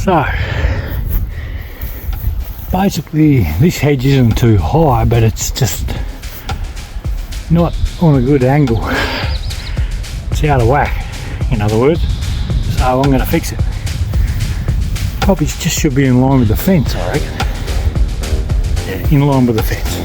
So basically this hedge isn't too high, but it's just not on a good angle. It's out of whack, in other words. So I'm going to fix it. Probably just should be in line with the fence, I reckon. Yeah, in line with the fence.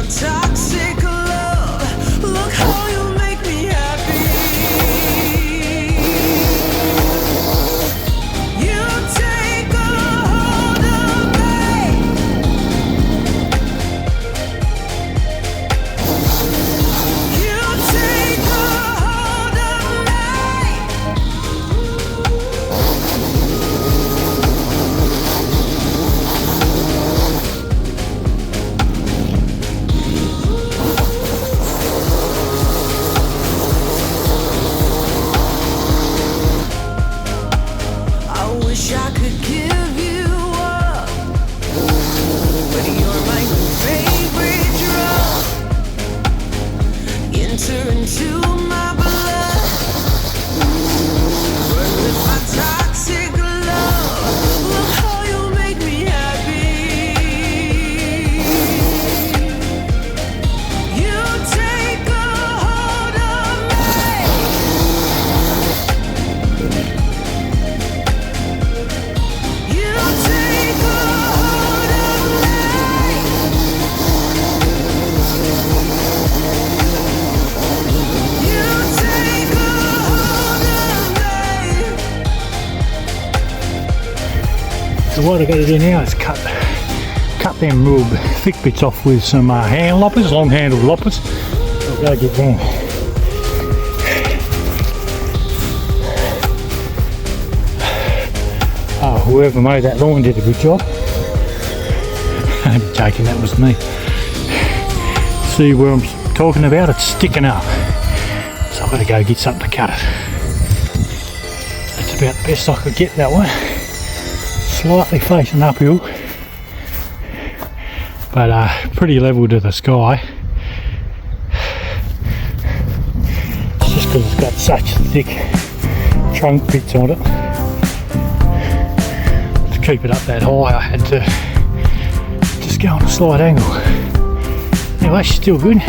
Toxic love, look how you make me happy. You take a hold of me. You take a hold of wish I could give you up, but you're my favorite drug. Enter into my blood, burn with my toxic love. Look how you make me happy. You take a hold of me. So what I got to do now is cut them real thick bits off with some hand loppers, long handled loppers. I've got to get them. Oh, whoever made that lawn did a good job. I'm joking, that was me. See where I'm talking about? It's sticking up. So I've got to go get something to cut it. That's about the best I could get that one. Slightly facing uphill, but pretty level to the sky. It's just because it's got such thick trunk bits on it. To keep it up that high, I had to just go on a slight angle. Anyway, it's still good.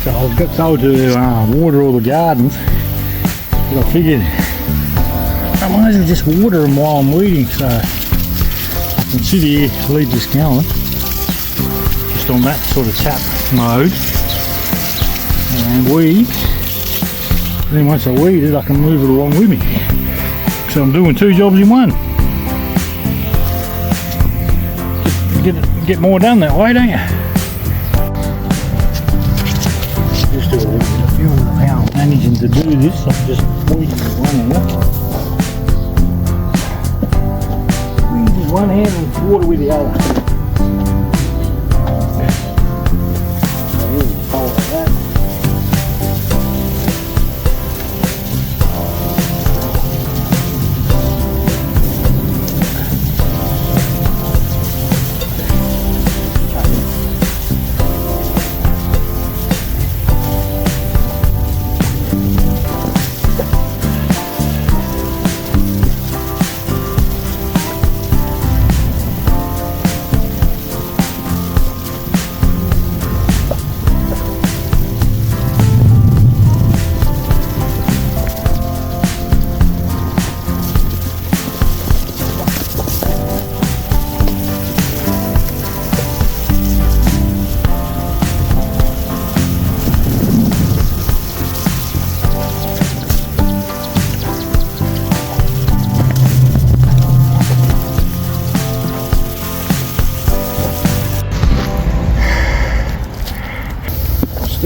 I've got told to water all the gardens, but I figured I might as well just water them while I'm weeding, so I can sit here, leave this going, just on that sort of tap mode, and weed. Then once I weed it, I can move it along with me. So I'm doing two jobs in one. Just get more done that way, don't you? Just do a few of how I'm managing to do this. I'm just weeding with one hand. Weed with one hand and water with the other. So here we go like that.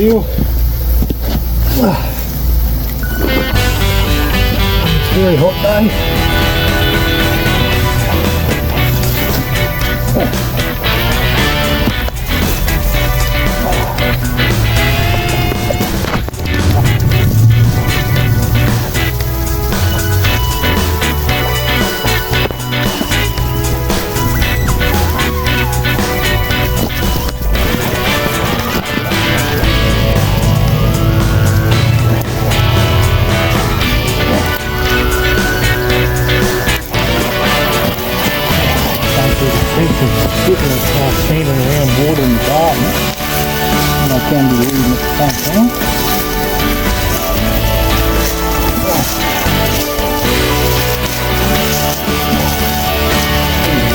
deal. It's a very hot day. Standing around watering the garden, and I can be reading at the same time.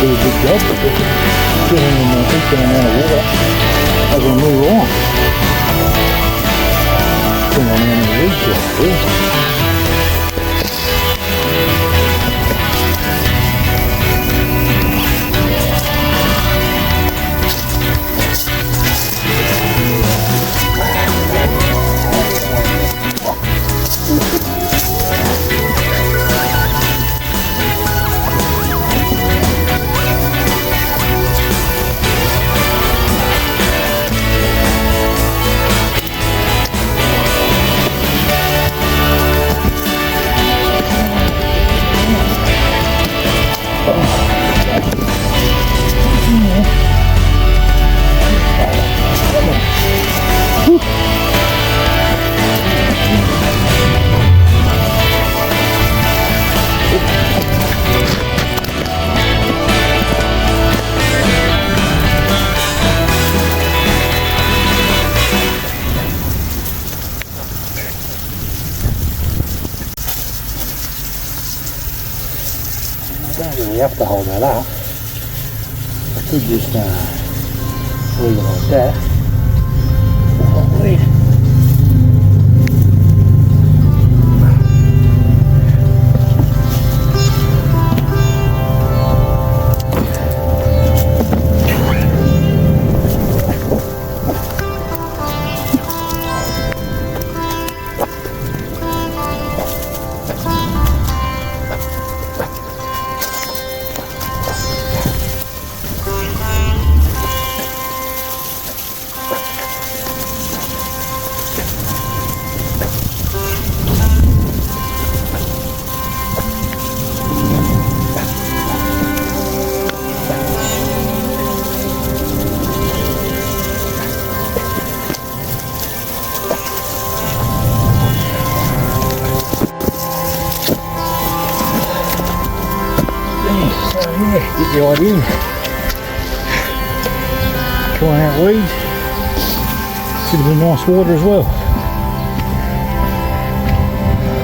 Do a good job of getting in the equal amount of water as I move on. Depending on how many weeds you have. Don't really have to hold that up. I could just leave it like that. Get the idea. Trying out weeds. Should have been nice water as well.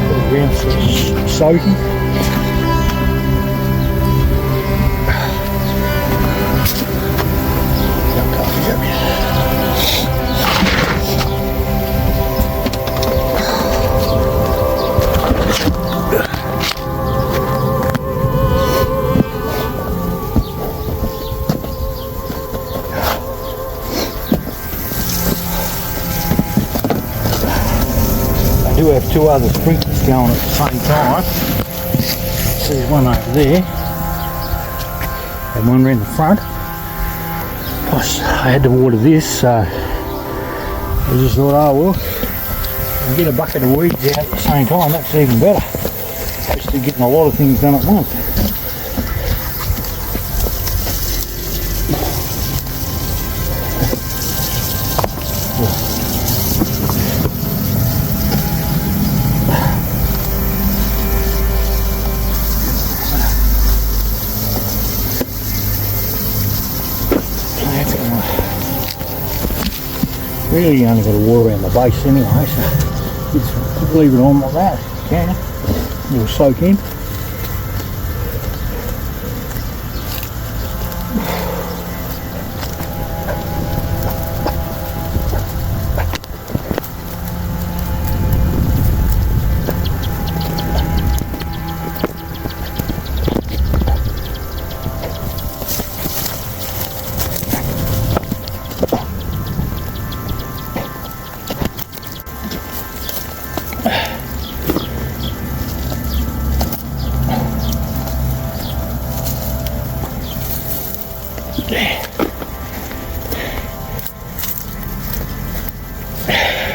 The ground's sort of soaking. I do have two other sprinklers going at the same time. So there's one over there and one around the front. Plus I had to water this, so I just thought, oh well, I can get a bucket of weeds out at the same time, that's even better. Actually getting a lot of things done at once. Really you only got to water around the base anyway, so just leave it on like that if you can. It'll soak in.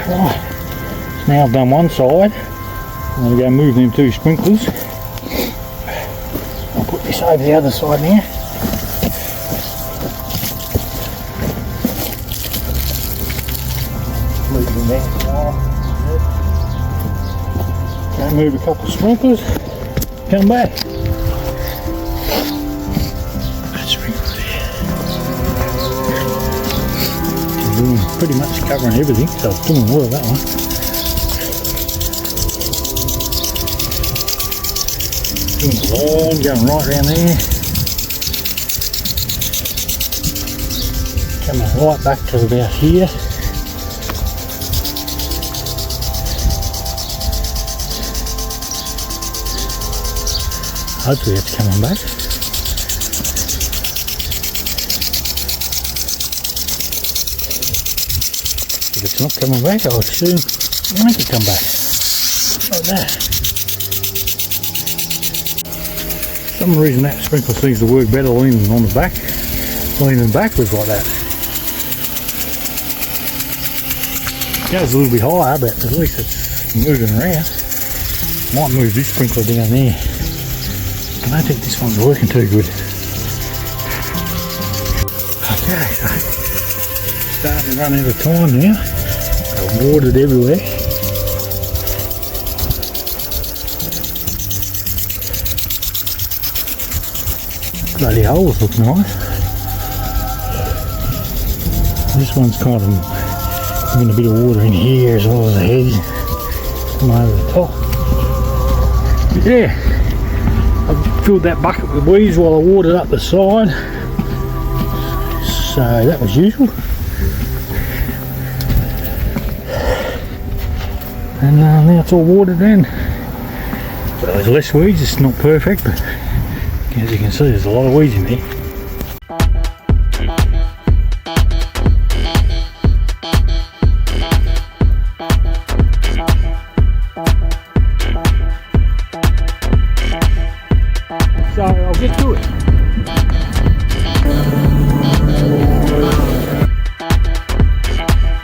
Right, so now I've done one side. I'm going to go move them 2 sprinklers. I'll put this over the other side now. Leave them there for a while. Go move a couple of sprinklers. Come back. That sprinkler there. Doing pretty much covering everything, so it's doing well that one. Doing the line, going right around there. Coming right back to about here. Hopefully it's coming back. If it's not coming back, I'll soon make it come back. Like that. For some reason that sprinkler seems to work better leaning on the back, leaning backwards like that. It goes a little bit higher, but at least it's moving around. Might move this sprinkler down there. I don't think this one's working too good. Okay, so starting to run out of time now. I've watered everywhere. Bloody holes look nice. This one's kind of giving a bit of water in here as well as the hedge. Come over the top. Yeah. I filled that bucket with weeds while I watered up the side, so that was useful. And now it's all watered in. So there's less weeds, it's not perfect, but as you can see there's a lot of weeds in there.